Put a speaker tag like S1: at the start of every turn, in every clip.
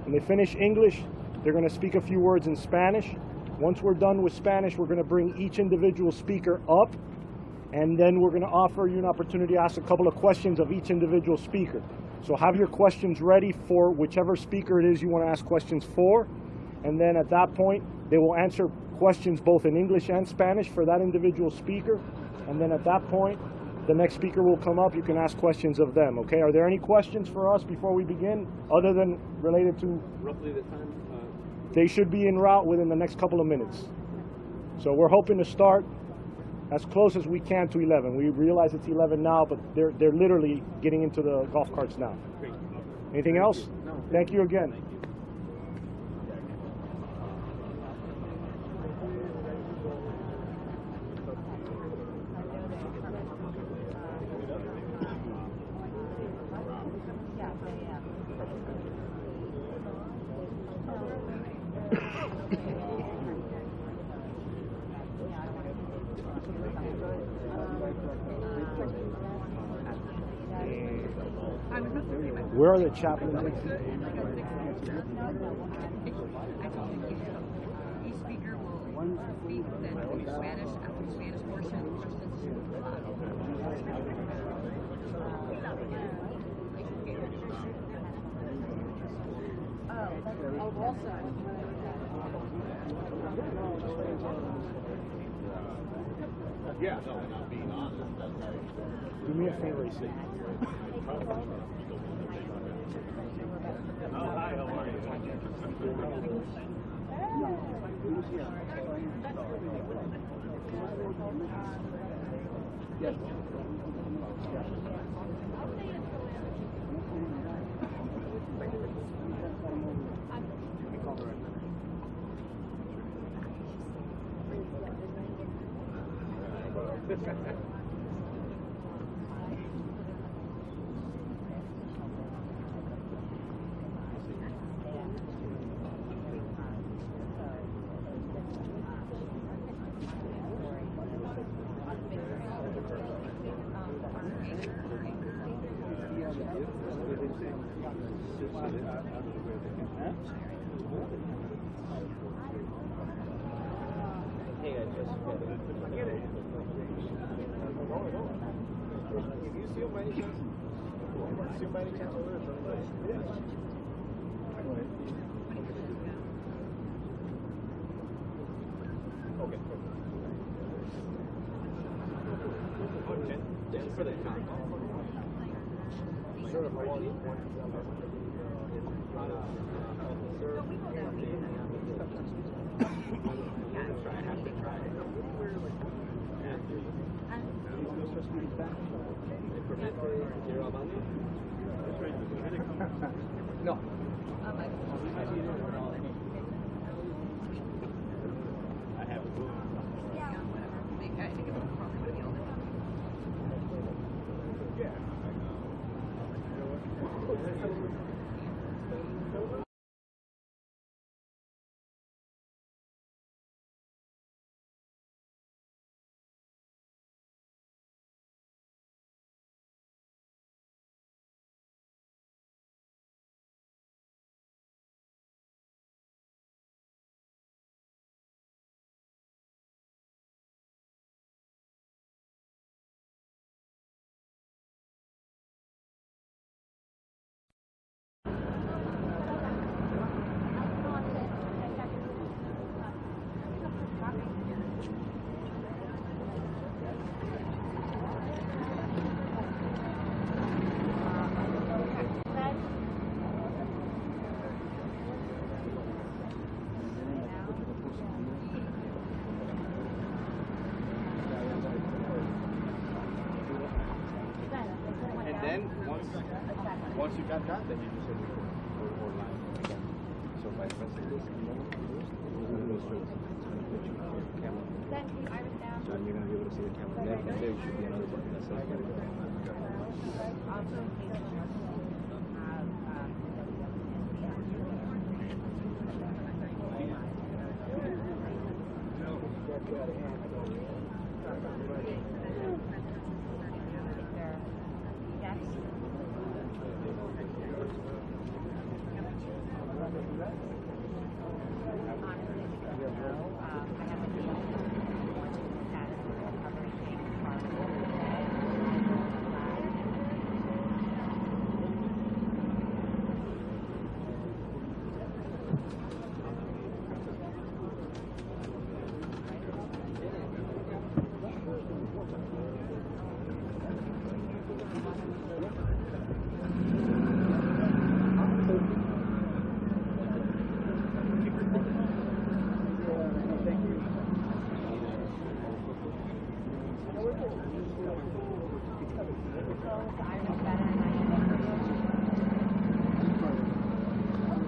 S1: When they finish English, they're going to speak a few words in Spanish. Once we're done with Spanish, we're going to bring each individual speaker up, and then we're going to offer you an opportunity to ask a couple of questions of each individual speaker. So have your questions ready for whichever speaker it is you want to ask questions for, and then at that point, they will answer questions both in English and Spanish for that individual speaker, and then at that point, the next speaker will come up. You can ask questions of them, okay? Are there any questions for us before we begin, other than related to?
S2: Roughly the time?
S1: They should be en route within the next couple of minutes. So we're hoping to start as close as we can to 11. We realize it's 11 now, but they're literally getting into the golf carts now.
S2: Great.
S1: Anything else?
S2: No.
S1: Thank you again.
S2: Thank you.
S1: Where are the chaplains?
S3: Each speaker will speak, then in Spanish, after the Spanish portion, questions.
S2: Yeah, no, not being honest.
S1: Do me a favor, Issy.
S2: Oh, hi, how are you? Yes. No. I have a book. Once you got that, then you just hit go line again. So by pressing this, you know, it's going to go straight. It's going to put you on the camera.
S4: Then keep Iris down.
S2: So you're going to be able to see the camera. And then there should be another button that says let it go.
S4: Also, in case you have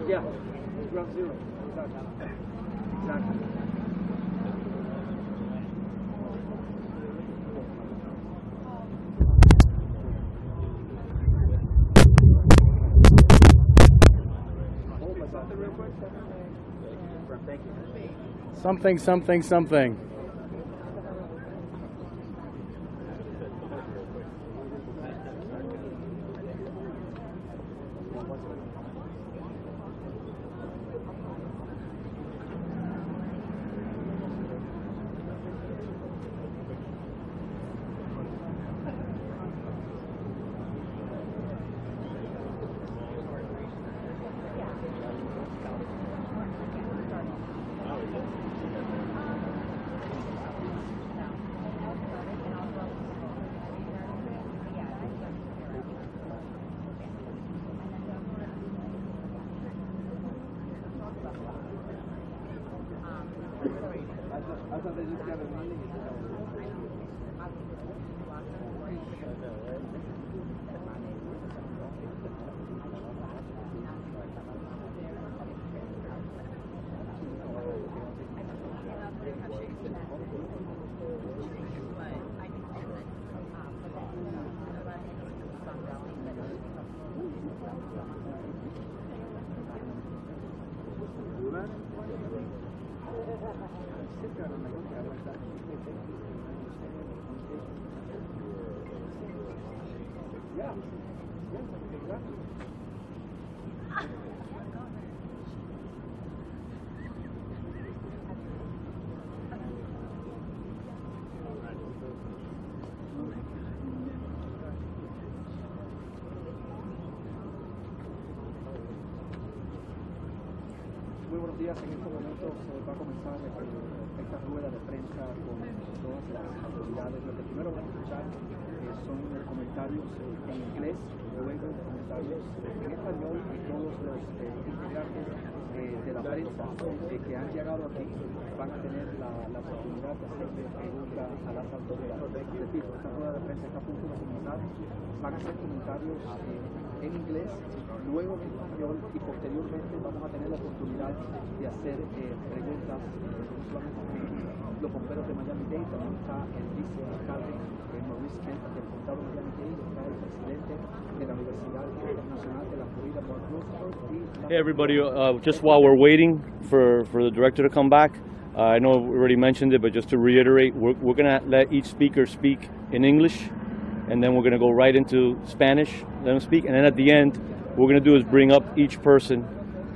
S2: Yeah, ground zero. Exactly. Thank you.
S1: Something, something, something.
S2: I thought they just got a meeting. Yeah. Exactly. Muy buenos días. En estos momentos va a comenzar esta rueda de prensa con todas las autoridades. Lo que primero van a escuchar son comentarios en inglés, luego comentarios en español y todos los integrantes de la prensa que han llegado aquí van a tener la oportunidad de hacerle preguntas a las autoridades. Repito, esta rueda de prensa está a punto de comenzar. Van a hacer comentarios en inglés, luego en español y posteriormente vamos a tener la oportunidad de hacer preguntas los bomberos de Miami-Dade. También está el vicealcalde Maurice Kemp del condado de Miami-Dade, está el presidente de la Universidad Internacional de la Florida, Mark Roosevelt.
S5: Hey everybody, just while we're waiting for the director to come back, I know we already mentioned it, but just to reiterate, we're going to let each speaker speak in English, and then we're going to go right into Spanish, let them speak, and then at the end, what we're going to do is bring up each person,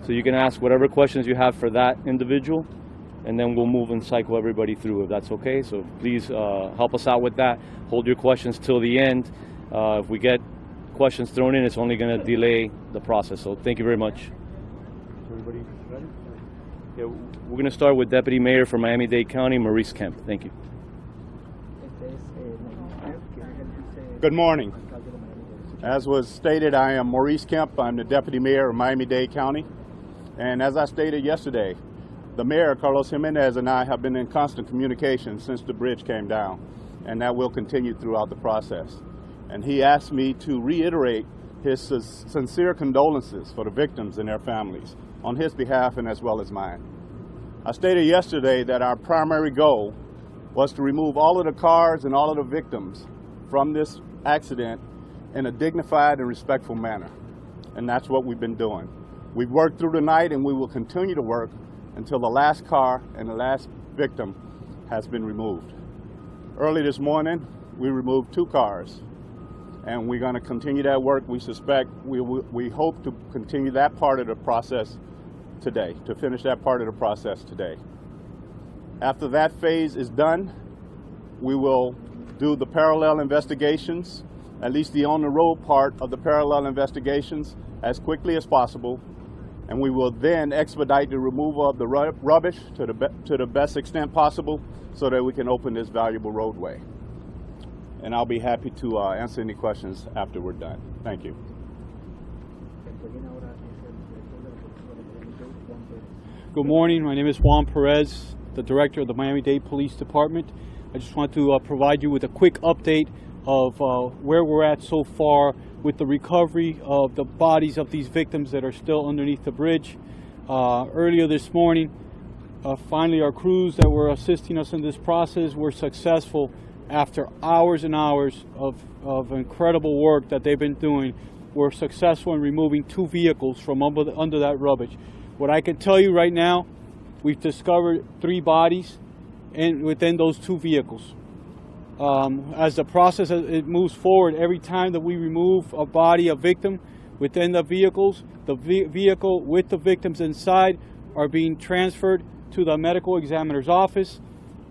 S5: so you can ask whatever questions you have for that individual, and then we'll move and cycle everybody through if that's okay. So please help us out with that. Hold your questions till the end. If we get questions thrown in, it's only going to delay the process. So thank you very much. Everybody ready? Yeah, we're going to start with Deputy Mayor for Miami-Dade County, Maurice Kemp. Thank you.
S6: Good morning. As was stated, I am Maurice Kemp. I'm the Deputy Mayor of Miami-Dade County. And as I stated yesterday, the Mayor, Carlos Jimenez, and I have been in constant communication since the bridge came down, and that will continue throughout the process. And he asked me to reiterate his sincere condolences for the victims and their families on his behalf and as well as mine. I stated yesterday that our primary goal was to remove all of the cars and all of the victims from this accident in a dignified and respectful manner. And that's what we've been doing. We've worked through the night and we will continue to work until the last car and the last victim has been removed. Early this morning, we removed 2 cars, and we're going to continue that work. We suspect, we hope to continue that part of the process today, to finish that part of the process today. After that phase is done, we will do the parallel investigations, at least the on-the-road part of the parallel investigations, as quickly as possible, and we will then expedite the removal of the rubbish to the best extent possible so that we can open this valuable roadway. And I'll be happy to answer any questions after we're done. Thank you.
S7: Good morning, my name is Juan Perez, the Director of the Miami-Dade Police Department. I just want to provide you with a quick update of where we're at so far with the recovery of the bodies of these victims that are still underneath the bridge. Earlier this morning, finally our crews that were assisting us in this process were successful after hours and hours of incredible work that they've been doing. We're successful in removing 2 vehicles from under that rubbish. What I can tell you right now, we've discovered 3 bodies within those 2 vehicles. As the process it moves forward, every time that we remove a body, a victim, within the vehicles, the vehicle with the victims inside are being transferred to the medical examiner's office,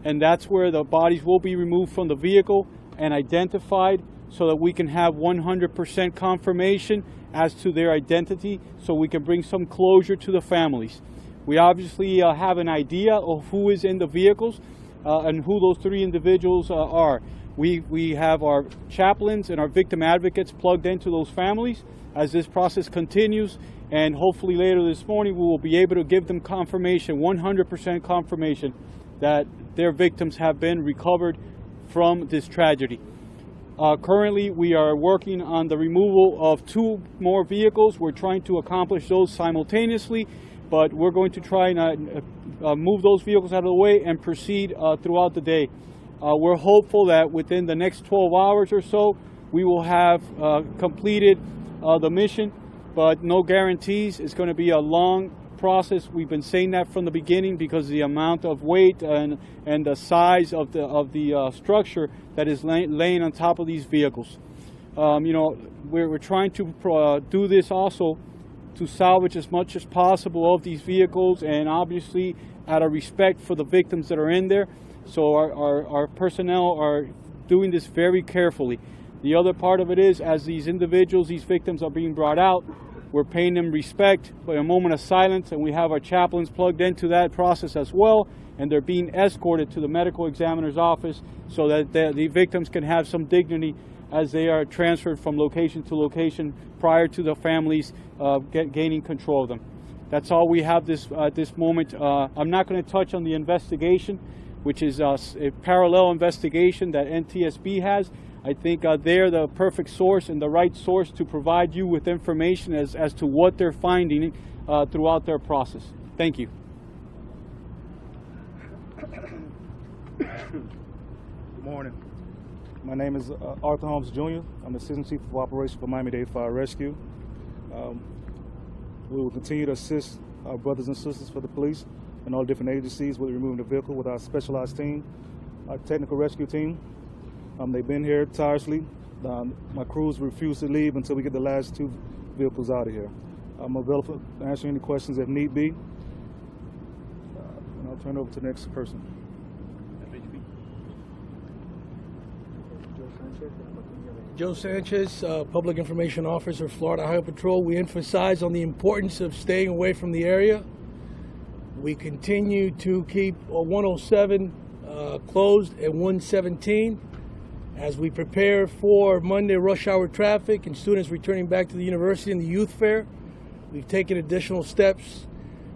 S7: and that's where the bodies will be removed from the vehicle and identified so that we can have 100% confirmation as to their identity, so we can bring some closure to the families. We obviously have an idea of who is in the vehicles and who those 3 individuals are. We have our chaplains and our victim advocates plugged into those families as this process continues, and hopefully later this morning we will be able to give them confirmation, 100% confirmation, that their victims have been recovered from this tragedy. Currently, we are working on the removal of 2 more vehicles. We're trying to accomplish those simultaneously, but we're going to try and move those vehicles out of the way and proceed throughout the day. We're hopeful that within the next 12 hours or so, we will have completed the mission, but no guarantees. It's going to be a long process. We've been saying that from the beginning because of the amount of weight and the size of the structure that is laying on top of these vehicles. You know, we're trying to do this also to salvage as much as possible of these vehicles, and obviously out of respect for the victims that are in there. So our personnel are doing this very carefully. The other part of it is, as these individuals, these victims are being brought out, we're paying them respect by a moment of silence, and we have our chaplains plugged into that process as well, and they're being escorted to the medical examiner's office so that the victims can have some dignity as they are transferred from location to location prior to the families gaining control of them. That's all we have at this moment. I'm not going to touch on the investigation, which is a parallel investigation that NTSB has. I think they're the perfect source and the right source to provide you with information as to what they're finding throughout their process. Thank you.
S8: Good morning. My name is Arthur Holmes Jr. I'm Assistant Chief of Operations for Miami-Dade Fire Rescue. We will continue to assist our brothers and sisters for the police and all different agencies with removing the vehicle with our specialized team, our technical rescue team. They've been here tirelessly. My crews refuse to leave until we get the last 2 vehicles out of here. I'm available to answer any questions if need be. And I'll turn it over to the next person.
S9: Joe Sanchez, Public Information Officer, Florida Highway Patrol. We emphasize on the importance of staying away from the area. We continue to keep 107 closed and 117 as we prepare for Monday rush hour traffic and students returning back to the university and the youth fair. We've taken additional steps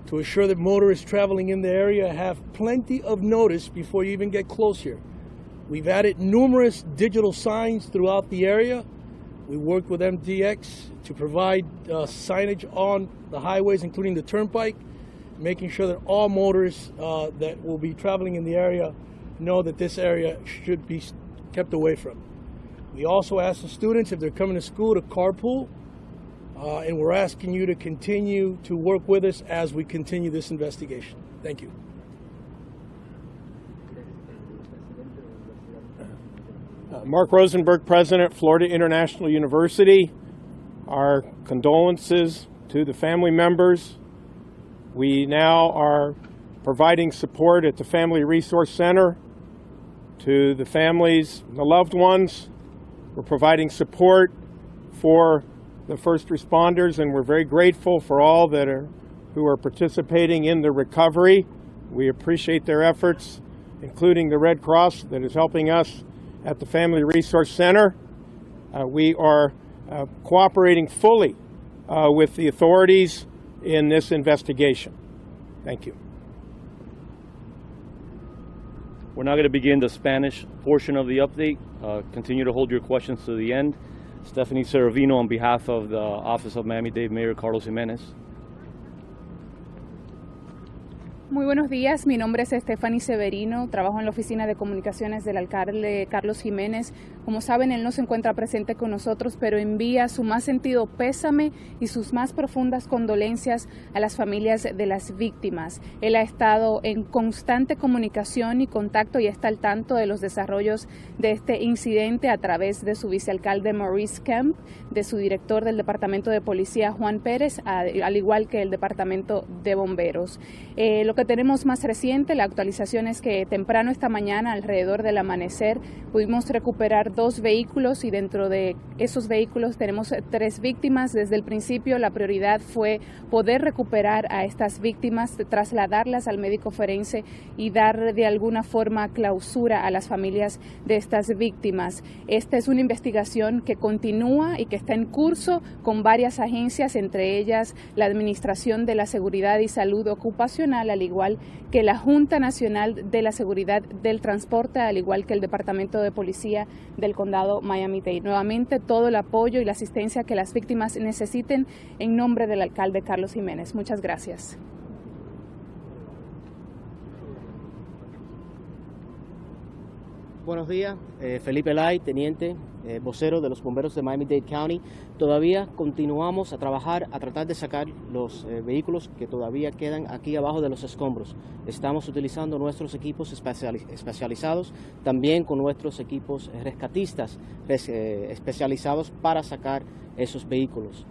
S9: to assure that motorists traveling in the area have plenty of notice before you even get close here. We've added numerous digital signs throughout the area. We worked with MDX to provide signage on the highways, including the turnpike, making sure that all motorists that will be traveling in the area know that this area should be kept away from. We also ask the students, if they're coming to school, to carpool, and we're asking you to continue to work with us as we continue this investigation. Thank you.
S10: Mark Rosenberg, President, Florida International University. Our condolences to the family members We now are providing support at the Family Resource Center to the families, the loved ones. We're providing support for the first responders, and we're very grateful for all who are participating in the recovery. We appreciate their efforts, including the Red Cross that is helping us at the Family Resource Center. We are cooperating fully with the authorities in this investigation. Thank you.
S5: We're now going to begin the Spanish portion of the update. Continue to hold your questions to the end. Stephanie Cervino on behalf of the Office of Miami-Dade Mayor Carlos Jimenez.
S11: Muy buenos días, mi nombre es Stephanie Severino, trabajo en la oficina de comunicaciones del alcalde Carlos Jiménez. Como saben, él no se encuentra presente con nosotros, pero envía su más sentido pésame y sus más profundas condolencias a las familias de las víctimas. Él ha estado en constante comunicación y contacto y está al tanto de los desarrollos de este incidente a través de su vicealcalde Maurice Kemp, de su director del Departamento de Policía Juan Pérez, al igual que el Departamento de Bomberos. Lo que tenemos más reciente, la actualización es que temprano esta mañana, alrededor del amanecer, pudimos recuperar 2 vehículos y dentro de esos vehículos tenemos 3 víctimas. Desde el principio la prioridad fue poder recuperar a estas víctimas, trasladarlas al médico forense y dar de alguna forma clausura a las familias de estas víctimas. Esta es una investigación que continúa y que está en curso con varias agencias, entre ellas la Administración de la Seguridad y Salud Ocupacional, al igual que la Junta Nacional de la Seguridad del Transporte, al igual que el Departamento de Policía del Condado Miami-Dade. Nuevamente, todo el apoyo y la asistencia que las víctimas necesiten en nombre del alcalde Carlos Jiménez. Muchas gracias.
S12: Buenos días, Felipe Lai, teniente, vocero de los bomberos de Miami-Dade County. Todavía continuamos a trabajar, a tratar de sacar los vehículos que todavía quedan aquí abajo de los escombros. Estamos utilizando nuestros equipos especializados, también con nuestros equipos rescatistas especializados para sacar esos vehículos.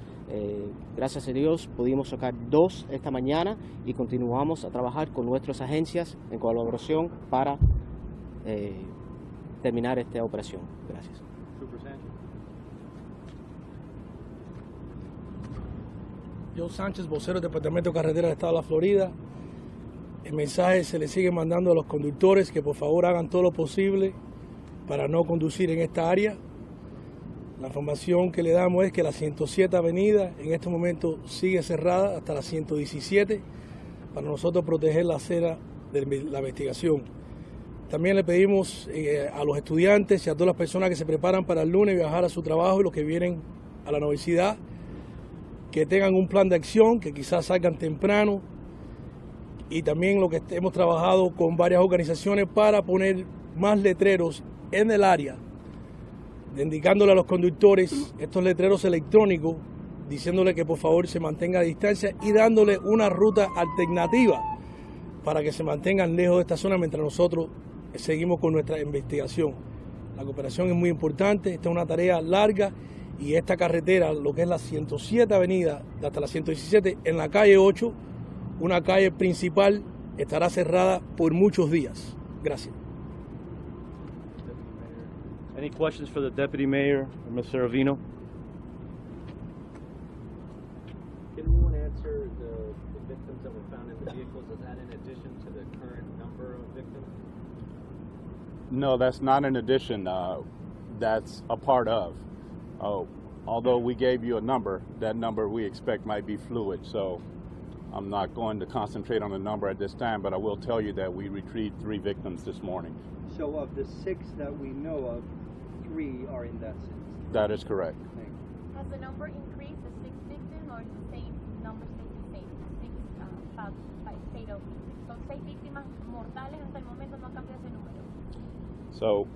S12: Gracias a Dios pudimos sacar 2 esta mañana y continuamos a trabajar con nuestras agencias en colaboración para terminar esta operación. Gracias.
S9: Joe Sánchez, vocero del Departamento de Carreteras del Estado de la Florida. El mensaje se le sigue mandando a los conductores que por favor hagan todo lo posible para no conducir en esta área. La información que le damos es que la 107 Avenida en este momento sigue cerrada hasta la 117 para nosotros proteger la acera de la investigación. También le pedimos a los estudiantes y a todas las personas que se preparan para el lunes viajar a su trabajo y los que vienen a la universidad que tengan un plan de acción, que quizás salgan temprano, y también lo que hemos trabajado con varias organizaciones para poner más letreros en el área, indicándole a los conductores estos letreros electrónicos, diciéndole que por favor se mantenga a distancia y dándole una ruta alternativa para que se mantengan lejos de esta zona mientras nosotros seguimos con nuestra investigación. La cooperación es muy importante, esta es una tarea larga y esta carretera, lo que es la 107 Avenida hasta la 117, en la calle 8, una calle principal, estará cerrada por muchos días. Gracias.
S5: Any questions for the Deputy Mayor, Ms. Cervino?
S13: Can anyone answer the victims that were found in the vehicles? Is that in addition to the current number of victims?
S6: No, that's not in addition. That's a part of. Although we gave you a number, that number we expect might be fluid. So I'm not going to concentrate on the number at this time, but I will tell you that we retrieved 3 victims this morning.
S2: So of the 6 that we know of, 3 are in that sense.
S6: That is correct.
S4: Has the number increased, the 6 victims, or the same number stays the same? 6 by fatal. Son 6 víctimas mortales hasta el momento, no ha cambiado ese número.
S6: So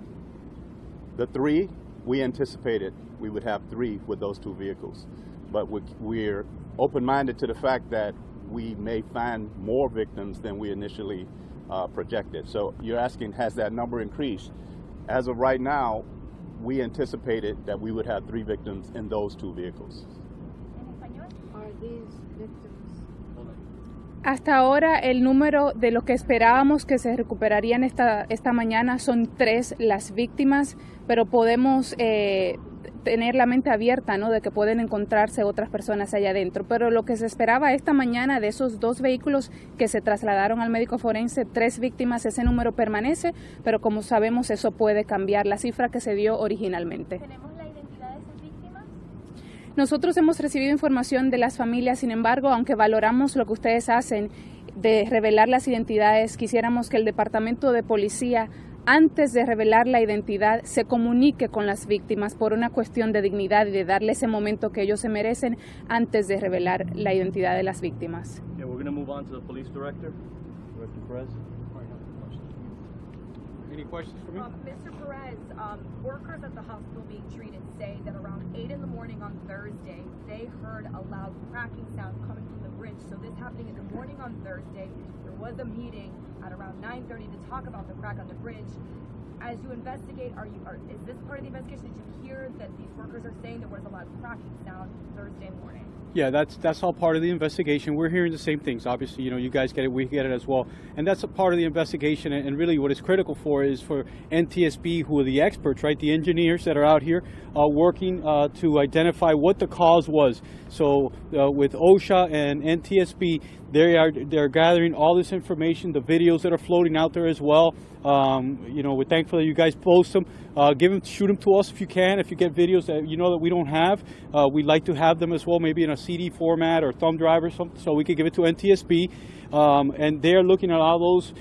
S6: the 3, we anticipated we would have 3 with those 2 vehicles. But we're open-minded to the fact that we may find more victims than we initially projected. So you're asking, has that number increased? As of right now, we anticipated that we would have 3 victims in those 2 vehicles.
S4: Are these victims
S11: Hasta ahora el número de lo que esperábamos que se recuperarían esta mañana son 3 las víctimas, pero podemos tener la mente abierta, ¿no?, de que pueden encontrarse otras personas allá adentro. Pero lo que se esperaba esta mañana de esos 2 vehículos que se trasladaron al médico forense, 3 víctimas, ese número permanece, pero como sabemos eso puede cambiar la cifra que se dio originalmente.
S4: ¿Tenemos la identidad de esas víctimas?
S11: Nosotros hemos recibido información de las familias, sin embargo, aunque valoramos lo que ustedes hacen de revelar las identidades, quisiéramos que el Departamento de Policía, antes de revelar la identidad, se comunique con las víctimas por una cuestión de dignidad y de darle ese momento que ellos se merecen antes de revelar la identidad de las víctimas.
S5: Yeah, we're going to move on to the police director, Director Perez.
S7: Any questions for me?
S3: Mr. Perez, workers at the hospital being treated say that around 8 in the morning on Thursday, they heard a loud cracking sound coming from the bridge. So this happening in the morning on Thursday, there was a meeting at around 9:30 to talk about the crack on the bridge. As you investigate, is this part of the investigation? Did you hear that these workers are saying there was a loud cracking sound Thursday morning?
S7: Yeah, that's all part of the investigation. We're hearing the same things. Obviously, you know, you guys get it, we get it as well. And that's a part of the investigation. And really what it's critical for is for NTSB, who are the experts, right? The engineers that are out here working to identify what the cause was. So with OSHA and NTSB, they're gathering all this information, the videos that are floating out there as well. You know, we're thankful that you guys post them. Shoot them to us if you can. If you get videos that you know that we don't have, we'd like to have them as well, maybe in a CD format or thumb drive or something, so we could give it to NTSB. And they're looking at all those,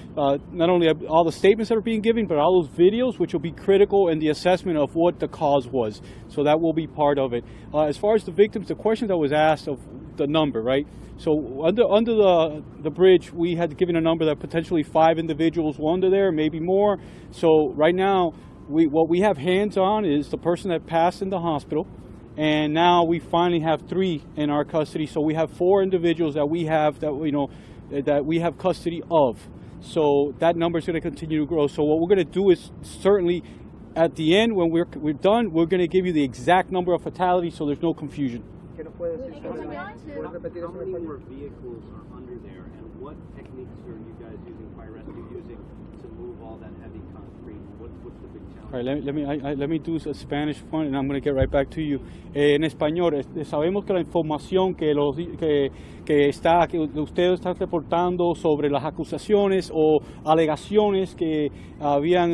S7: not only all the statements that are being given, but all those videos, which will be critical in the assessment of what the cause was. So that will be part of it. As far as the victims, the question that was asked of the number, right? So under the bridge, we had given a number that potentially 5 individuals were under there, maybe more. So right now, what we have hands on is the person that passed in the hospital, and now we finally have 3 in our custody. So we have 4 individuals that we have that we have custody of. So that number is going to continue to grow. So what we're going to do is certainly at the end, when we're done, we're going to give you the exact number of fatalities, so there's no confusion.
S13: How many more vehicles are under there, and what techniques are you guys using, fire rescue using, to move all that heavy concrete? What's the big challenge?
S7: All right, let me do a Spanish one, and I'm going to get right back to you. En español, sabemos que la información que ustedes están reportando sobre las acusaciones o alegaciones que habían,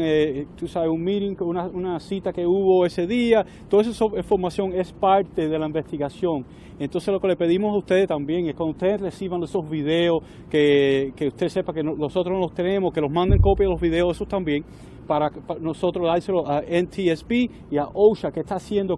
S7: tú sabes, un meeting, una cita que hubo ese día, toda esa información es parte de la investigación. Entonces lo que le pedimos a ustedes también es cuando ustedes reciban esos videos, que usted sepa que nosotros no los tenemos, que los manden copia de los videos, esos también, para nosotros dárselo a NTSB y a OSHA, que está haciendo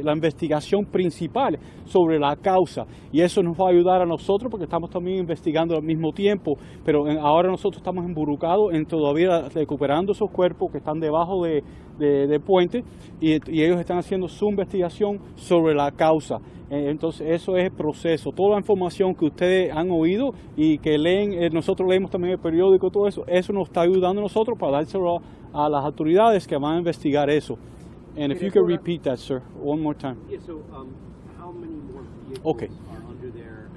S7: la investigación principal sobre la causa. Y eso nos va a ayudar a nosotros porque estamos también investigando al mismo tiempo, pero ahora nosotros estamos involucrados en todavía recuperando esos cuerpos que están debajo de puente y ellos están haciendo su investigación sobre la causa. Entonces eso es el proceso, toda la información que ustedes han oído y que leen, nosotros leemos también el periódico, todo eso nos está ayudando a nosotros para dárselo a las autoridades que van a investigar eso. And if you could repeat that, sir, one more time.
S13: Yeah, so how many more vehicles are under there,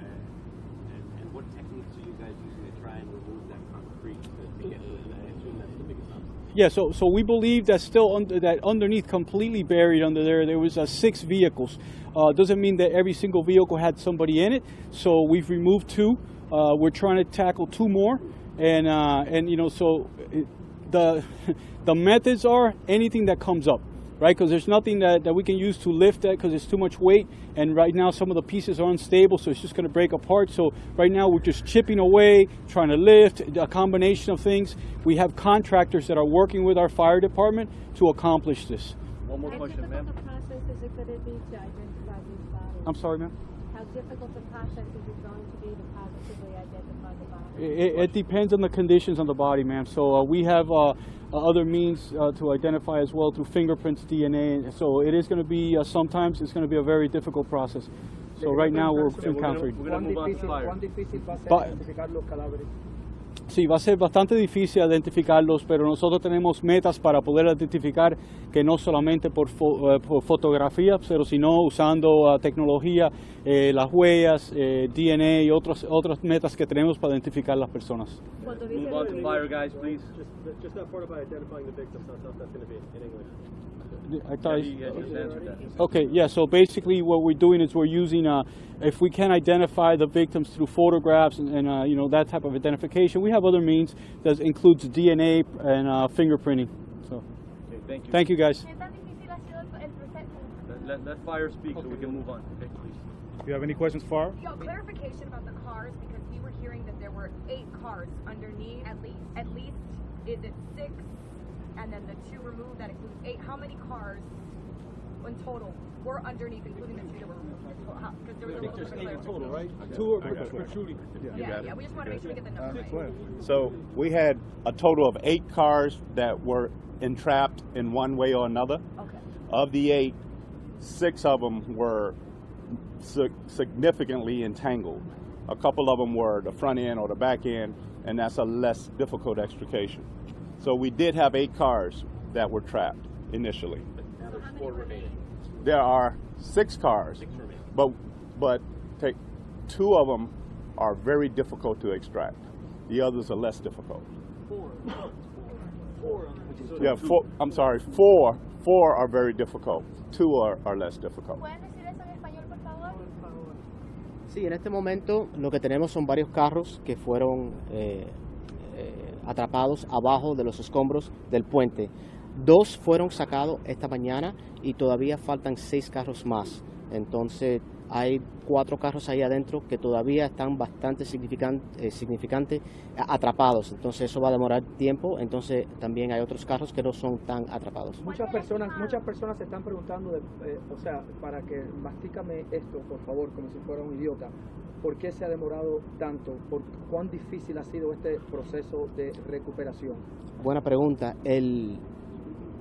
S13: and what techniques are you guys using to try and remove that concrete to get to it? I assume that's the biggest obstacle.
S7: Yeah, so we believe that still that underneath, completely buried under there was 6 vehicles. Doesn't mean that every single vehicle had somebody in it. So we've removed 2. We're trying to tackle 2 more, and you know, so the methods are anything that comes up, right? Because there's nothing that we can use to lift that because it's too much weight. And right now some of the pieces are unstable, so it's just going to break apart. So right now we're just chipping away, trying to lift, a combination of things. We have contractors that are working with our fire department to accomplish this.
S5: One more question, ma'am.
S14: How difficult a process is it going to be to identify these bodies?
S7: I'm sorry, ma'am?
S14: How difficult a process is it going to be to positively identify the bodies?
S7: It depends on the conditions on the body, ma'am. So we have other means to identify as well through fingerprints, DNA. So it is going to be, sometimes it's going to be a very difficult process. So right now we're encountering.
S2: ¿Cuán difícil va a ser identificar los cadáveres?
S7: Sí, va a ser bastante difícil identificarlos, pero nosotros tenemos metas para poder identificar que no solamente por fotografía, pero sino usando tecnología, las huellas, DNA y otras metas que tenemos para identificar las personas.
S5: Move on to fire, guys, please.
S13: Just that part about identifying the victims, that's going to be in English.
S7: I thought
S5: Yeah, just answered that.
S7: Okay, yeah, so basically what we're doing is we're using, if we can identify the victims through photographs and you know, that type of identification, we have other means that includes DNA and fingerprinting. So,
S5: Okay, thank you.
S7: thank you guys.
S5: Let fire speak so we can move on. Okay, please.
S8: If you have any questions, Far?
S3: Yo, clarification about the cars, because we were hearing that there were 8 cars underneath at least. At least, is it 6? And then the 2 removed, that includes 8. How many cars in total were underneath, including the 2 that were removed? Because there was a little bit of clarification.
S7: right? 2 are protruding.
S3: Yeah, we just want to make sure we get the number right.
S6: So we had a total of 8 cars that were entrapped in one way or another.
S3: Okay.
S6: Of the 8, 6 of them were significantly entangled. A couple of them were the front end or the back end, and that's a less difficult extrication. So we did have 8 cars that were trapped initially.
S13: Now there's 4 remaining.
S6: There are 6 cars,
S13: 6 remaining.
S6: but 2 of them are very difficult to extract. The others are less difficult.
S13: 4.
S6: Yeah, 4. I'm sorry, 4 are very difficult. 2 are less difficult.
S4: ¿Pueden decir eso en español, por favor?
S12: Sí, en este momento lo que tenemos son varios carros que fueron atrapados abajo de los escombros del puente. 2 fueron sacados esta mañana y todavía faltan 6 carros más. Entonces hay 4 carros ahí adentro que todavía están bastante significante atrapados. Entonces eso va a demorar tiempo. Entonces también hay otros carros que no son tan atrapados.
S2: Muchas personas se están preguntando, o sea, para que mastícame esto, por favor, como si fuera un idiota. ¿Por qué se ha demorado tanto? ¿Cuán difícil ha sido este proceso de recuperación?
S12: Buena pregunta.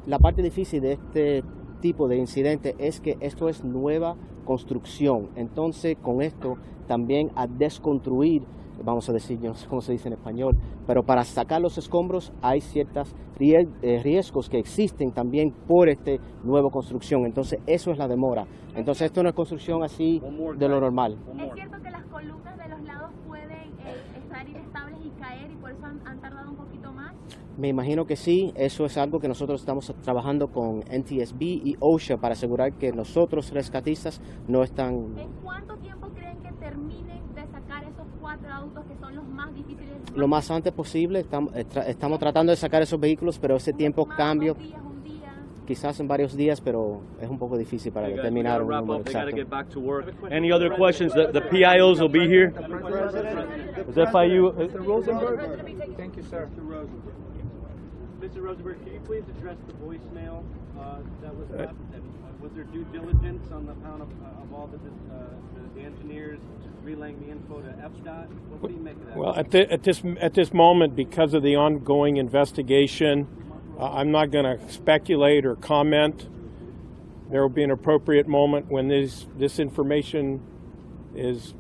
S12: La parte difícil de este tipo de incidente es que esto es nueva construcción. Entonces, con esto también a desconstruir, vamos a decir, yo no sé cómo se dice en español, pero para sacar los escombros hay ciertos riesgos que existen también por esta nueva construcción. Entonces, eso es la demora. Entonces, esto no es construcción así de lo normal.
S4: ¿Es cierto que las columnas de los lados pueden estar inestables y caer y por eso han tardado un poquito más?
S12: Me imagino que sí, eso es algo que nosotros estamos trabajando con NTSB y OSHA para asegurar que nosotros rescatistas no están...
S4: ¿En cuánto tiempo creen que terminen de sacar esos 4 autos que son los más difíciles?
S12: Lo más antes posible, estamos tratando de sacar esos vehículos, pero ese tiempo cambia,
S4: Un día.
S12: quizás en varios días, pero es un poco difícil para determinar un número exacto.
S5: Any other questions? The PIOs will be here. Is FIU?
S2: Mr. Rosenberg. Thank you, sir.
S13: Mr. Rosenberg, can you please address the voicemail that was left? And was there due diligence on the part of all the engineers relaying the info to FDOT? What do you make of that?
S10: Well, at this moment, because of the ongoing investigation, I'm not going to speculate or comment. There will be an appropriate moment when this information is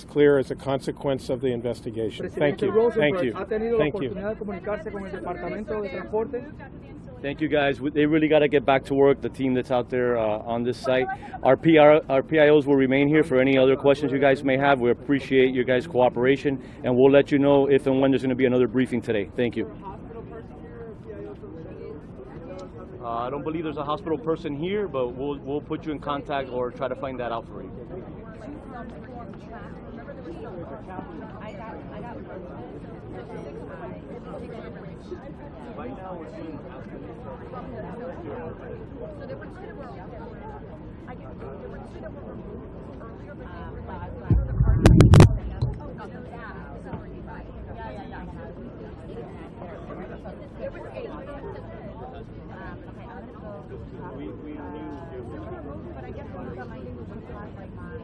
S10: clear as a consequence of the investigation. Thank you. Thank you.
S2: ¿Ha tenido la
S10: Thank you.
S2: oportunidad de comunicarse con el Departamento de Transporte?
S5: Thank you, guys. They really got to get back to work, the team that's out there on this site. Our PIOs will remain here for any other questions you guys may have. We appreciate your guys' cooperation, and we'll let you know if and when there's going to be another briefing today. Thank you. I don't believe there's a hospital person here, but we'll put you in contact or try to find that out for you.
S13: Right now we're seeing
S3: So there were 2 that were, I guess there were 2 that were removed earlier, but they were like, the car There was 8.
S13: we knew it was
S3: But I guess one of them I knew was like mine.